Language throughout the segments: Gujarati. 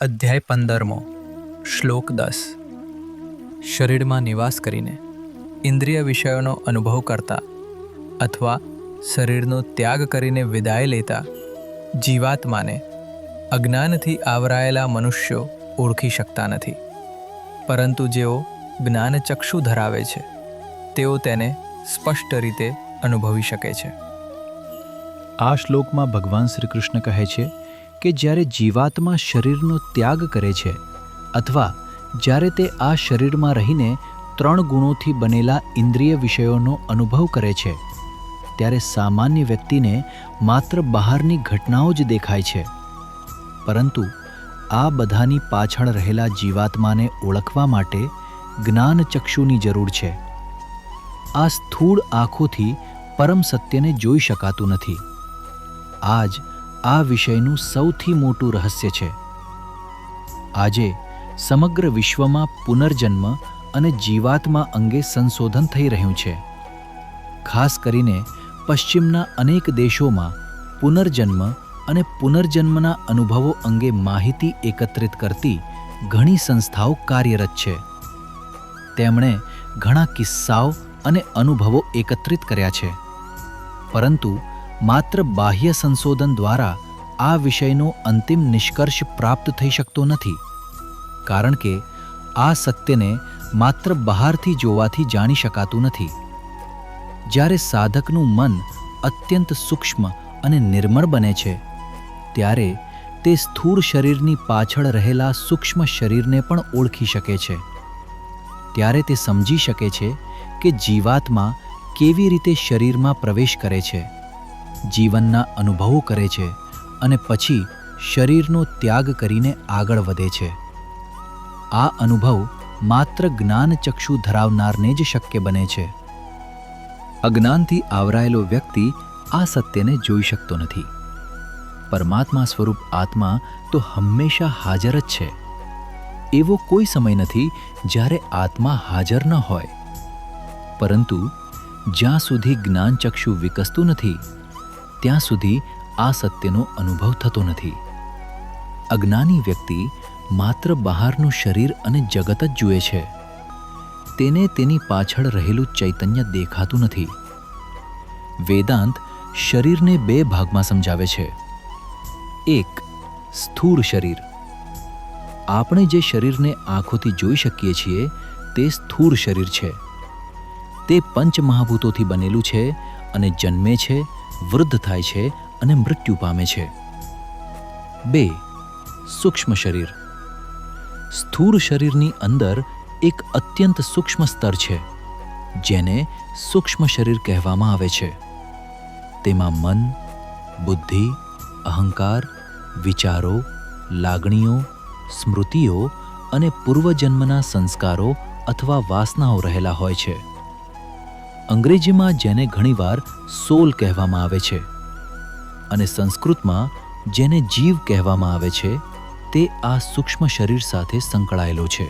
અધ્યાય 15 શ્લોક 10 શરીરમાં નિવાસ કરીને ઇન્દ્રિય વિષયોનો અનુભવ કરતા અથવા શરીરનો ત્યાગ કરીને વિદાય લેતા જીવાત્માને અજ્ઞાનથી આવરાયેલા મનુષ્યો ઓળખી શકતા નથી, પરંતુ જેઓ જ્ઞાનચક્ષુ ધરાવે છે તેઓ તેને સ્પષ્ટ રીતે અનુભવી શકે છે. આ શ્લોકમાં ભગવાન શ્રી કૃષ્ણ કહે છે કે જ્યારે જીવાત્મા શરીરનો ત્યાગ કરે છે અથવા જ્યારે તે આ શરીરમાં રહીને 3 ગુણોથી બનેલા ઇન્દ્રિય વિષયોનો અનુભવ કરે છે ત્યારે સામાન્ય વ્યક્તિને માત્ર બહારની ઘટનાઓ જ દેખાય છે, પરંતુ આ બધાની પાછળ રહેલા જીવાત્માને ઓળખવા માટે જ્ઞાનચક્ષુની જરૂર છે. આ સ્થૂળ આંખોથી પરમ સત્યને જોઈ શકાતું નથી. આ જ આ વિષયનું સૌથી મોટું રહસ્ય છે. આજે સમગ્ર વિશ્વમાં પુનર્જન્મ અને જીવાત્મા અંગે સંશોધન થઈ રહ્યું છે. ખાસ કરીને પશ્ચિમના અનેક દેશોમાં પુનર્જન્મ અને પુનર્જન્મના અનુભવો અંગે માહિતી એકત્રિત કરતી ઘણી સંસ્થાઓ કાર્યરત છે. તેમણે ઘણા કિસ્સાઓ અને અનુભવો એકત્રિત કર્યા છે, પરંતુ માત્ર બાહ્ય સંશોધન દ્વારા આ વિષયનો અંતિમ નિષ્કર્ષ પ્રાપ્ત થઈ શકતો નથી, કારણ કે આ સત્યને માત્ર બહારથી જોવાથી જાણી શકાતું નથી. જ્યારે સાધકનું મન અત્યંત સૂક્ષ્મ અને નિર્મળ બને છે ત્યારે તે સ્થૂળ શરીરની પાછળ રહેલા સૂક્ષ્મ શરીરને પણ ઓળખી શકે છે. ત્યારે તે સમજી શકે છે કે જીવાત્મા કેવી રીતે શરીરમાં પ્રવેશ કરે છે, જીવનના અનુભવો કરે છે અને પછી શરીરનો ત્યાગ કરીને આગળ વધે છે. આ અનુભવ માત્ર જ્ઞાનચક્ષુ ધરાવનારને જ શક્ય બને છે. અજ્ઞાનથી આવરાયેલો વ્યક્તિ આ સત્યને જોઈ શકતો નથી. પરમાત્મા સ્વરૂપ આત્મા તો હંમેશા હાજર જ છે. એવો કોઈ સમય નથી જ્યારે આત્મા હાજર ન હોય, પરંતુ જ્યાં સુધી જ્ઞાનચક્ષુ વિકસતું નથી ત્યાં સુધી આ સત્યનો અનુભવ થતો નથી. અજ્ઞાની વ્યક્તિ માત્ર બહારનું શરીર અને જગત જ જુએ છે. તેને તેની પાછળ રહેલું ચૈતન્ય દેખાતું નથી. વેદાંત શરીરને 2 ભાગમાં સમજાવે છે. એક, સ્થૂળ શરીર. આપણે જે શરીરને આંખોથી જોઈ શકીએ છીએ તે સ્થૂળ શરીર છે. તે પંચમહાભૂતોથી બનેલું છે અને જન્મે છે, વૃદ્ધ થાય છે અને મૃત્યુ પામે છે. 2, સૂક્ષ્મ શરીર. સ્થૂળ શરીરની અંદર એક અત્યંત સૂક્ષ્મ સ્તર છે જેને સૂક્ષ્મ શરીર કહેવામાં આવે છે. તેમાં મન, બુદ્ધિ, અહંકાર, વિચારો, લાગણીઓ, સ્મૃતિઓ અને પૂર્વજન્મના સંસ્કારો અથવા વાસનાઓ રહેલા હોય છે. અંગ્રેજીમાં જેને ઘણીવાર સોલ કહેવામાં આવે છે અને સંસ્કૃતમાં જેને જીવ કહેવામાં આવે છે તે આ સૂક્ષ્મ શરીર સાથે સંકળાયેલો છે.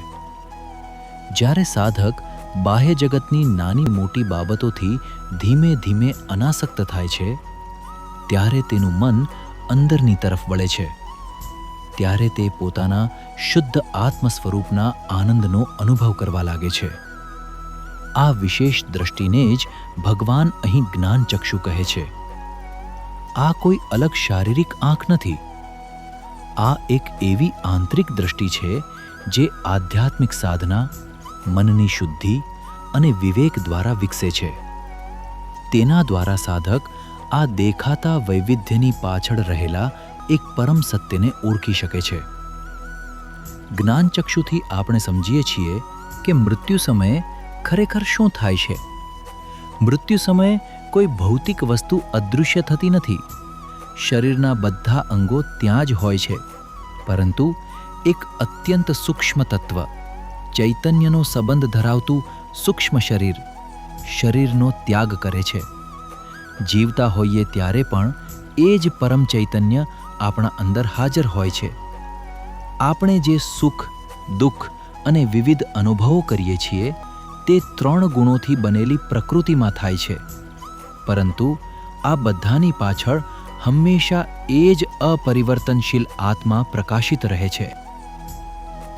જ્યારે સાધક બાહ્ય જગતની નાની મોટી બાબતોથી ધીમે ધીમે અનાસક્ત થાય છે ત્યારે તેનું મન અંદરની તરફ વળે છે. ત્યારે તે પોતાના શુદ્ધ આત્મ સ્વરૂપના આનંદનો અનુભવ કરવા લાગે છે. આ વિશેષ દ્રષ્ટિને જ ભગવાન અહીં જ્ઞાનચક્ષુ કહે છે. આ કોઈ અલગ શારીરિક આંખ નથી. આ એક એવી આંતરિક દ્રષ્ટિ છે જે આધ્યાત્મિક સાધના, મનની શુદ્ધિ અને વિવેક દ્વારા વિકસે છે. તેના દ્વારા સાધક આ દેખાતા વૈવિધ્યની પાછળ રહેલા એક પરમ સત્યને ઓળખી શકે છે. જ્ઞાનચક્ષુથી આપણે સમજીએ છીએ કે મૃત્યુ સમયે ખરેખર શું થાય છે. મૃત્યુ સમયે કોઈ ભૌતિક વસ્તુ અદૃશ્ય થતી નથી. શરીરના બધા અંગો ત્યાં જ હોય છે, પરંતુ એક અત્યંત સૂક્ષ્મ તત્વ, ચૈતન્યનો સંબંધ ધરાવતું સૂક્ષ્મ શરીર શરીરનો ત્યાગ કરે છે. જીવતા હોઈએ ત્યારે પણ એ જ પરમ ચૈતન્ય આપણા અંદર હાજર હોય છે. આપણે જે સુખ, દુઃખ અને વિવિધ અનુભવો કરીએ છીએ તે 3 ગુણોથી બનેલી પ્રકૃતિમાં થાય છે, પરંતુ આ બધાની પાછળ હંમેશા એ જ અપરિવર્તનશીલ આત્મા પ્રકાશિત રહે છે.